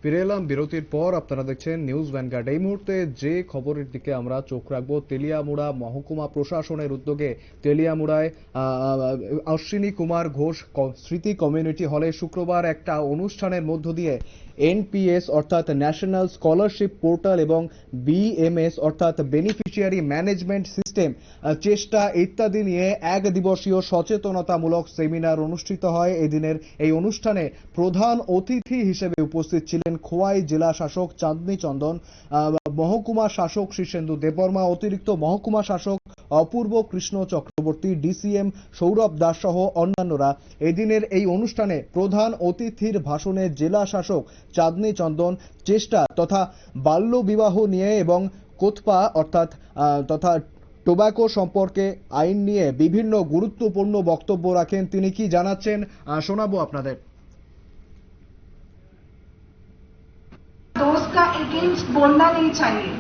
ফিরে এলাম বিরতির পর। আপনারা দেখছেন নিউজ ভ্যানগার্ড। এই মুহূর্তে যে খবরের দিকে আমরা চোখ রাখবো, তেলিয়ামুড়া মহকুমা প্রশাসনের উদ্যোগে তেলিয়ামুড়ায় অশ্বিনী কুমার ঘোষ স্মৃতি কমিউনিটি হলে শুক্রবার একটা অনুষ্ঠানের মধ্য দিয়ে এনপিএস অর্থাৎ ন্যাশনাল স্কলারশিপ পোর্টাল এবং বিএমএস অর্থাৎ বেনিফিশিয়ারি ম্যানেজমেন্ট সিস্টেম চেষ্টা ইত্যাদি নিয়ে এক দিবসীয় সচেতনতামূলক সেমিনার অনুষ্ঠিত হয়। এদিনের এই অনুষ্ঠানে প্রধান অতিথি হিসেবে উপস্থিত ছিলেন খোয়াই জেলা শাসক চাঁদনী চন্দন, মহকুমা শাসক শীর্ষেন্দু দেববর্মা, অতিরিক্ত মহকুমা শাসক অপূর্ব কৃষ্ণ চক্রবর্তী, ডিসিএম সৌরভ দাস সহ অন্যান্যরা। এদিনের এই অনুষ্ঠানে প্রধান অতিথির ভাষণে জেলা শাসক চাঁদনী চন্দন চেষ্টা তথা বাল্য বিবাহ নিয়ে এবং কোতপা অর্থাৎ তথা টোব্যাকো সম্পর্কে আইন নিয়ে বিভিন্ন গুরুত্বপূর্ণ বক্তব্য রাখেন। তিনি কি জানাচ্ছেন শোনাবো আপনাদের। दोस्त का अगेंस्ट बोलना नहीं चाहिए,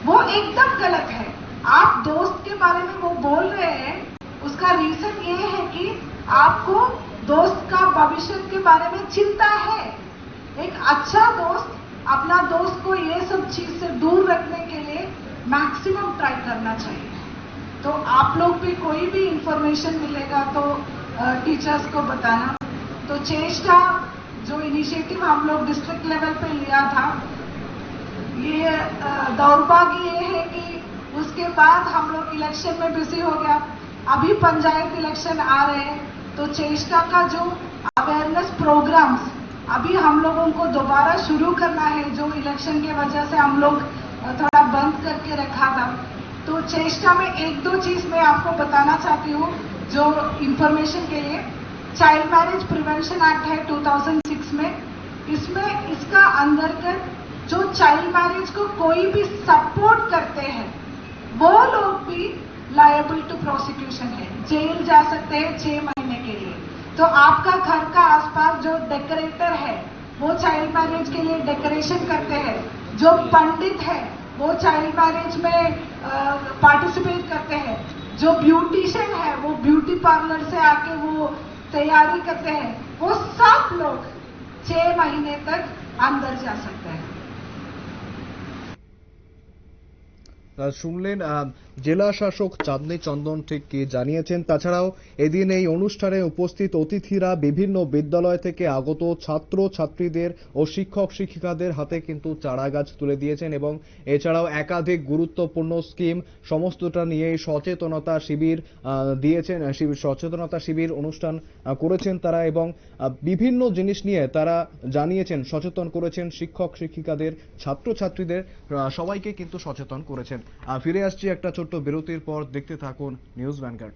वो एकदम गलत है। आप दोस्त के बारे में वो बोल रहे हैं, उसका रीजन ये है कि आपको दोस्त का भविष्य के बारे में चिंता है। एक अच्छा दोस्त अपना दोस्त को ये सब चीज से दूर रखने के लिए मैक्सिमम ट्राई करना चाहिए। तो आप लोग भी कोई भी इंफॉर्मेशन मिलेगा तो टीचर्स को बताना। तो चेष्टा जो इनिशिएटिव हम लोग डिस्ट्रिक्ट लेवल पे लिया था, ये दौर्भाग्य ये है कि उसके बाद हम लोग इलेक्शन में बिजी हो गया। अभी पंचायत इलेक्शन आ रहे हैं, तो चेष्टा का जो अवेयरनेस प्रोग्राम्स अभी हम लोगों को दोबारा शुरू करना है, जो इलेक्शन की वजह से हम लोग थोड़ा बंद करके रखा था। तो चेष्टा में एक दो चीज मैं आपको बताना चाहती हूँ जो इंफॉर्मेशन के लिए। चाइल्ड मैरिज प्रिवेंशन एक्ट है 2006 में, इसमें इसका अंतर्गत जो चाइल्ड मैरिज को कोई भी सपोर्ट करते हैं वो लोग भी लायबल टू प्रोसिक्यूशन है, जेल जा सकते हैं 6 महीने के लिए। तो आपका घर का आसपास जो डेकोरेटर है वो चाइल्ड मैरिज के लिए डेकोरेशन करते हैं, जो पंडित है वो चाइल्ड मैरिज में पार्टिसिपेट करते हैं, जो ब्यूटिशियन है वो ब्यूटी पार्लर से आके वो तैयारी करते हैं, वो सब लोग 6 महीने तक अंदर जा सकते हैं। শুনলেন জেলা শাসক চাঁদনী চন্দন ঠিক কি জানিয়েছেন। তাছাড়াও এদিন এই অনুষ্ঠানে উপস্থিত অতিথিরা বিভিন্ন বিদ্যালয় থেকে আগত ছাত্র ছাত্রীদের ও শিক্ষক শিক্ষিকাদের হাতে কিন্তু চারা গাছ তুলে দিয়েছেন এবং এছাড়াও একাধিক গুরুত্বপূর্ণ স্কিম সমস্তটা নিয়ে সচেতনতা শিবির দিয়েছেন, সচেতনতা শিবির অনুষ্ঠান করেছেন তারা এবং বিভিন্ন জিনিস নিয়ে তারা জানিয়েছেন, সচেতন করেছেন শিক্ষক শিক্ষিকাদের, ছাত্র ছাত্রীদের, সবাইকে কিন্তু সচেতন করেছেন। ফিরে আসছি একটা ছোট্ট বিরতির পর। দেখতে থাকুন নিউজ ভ্যানগার্ড।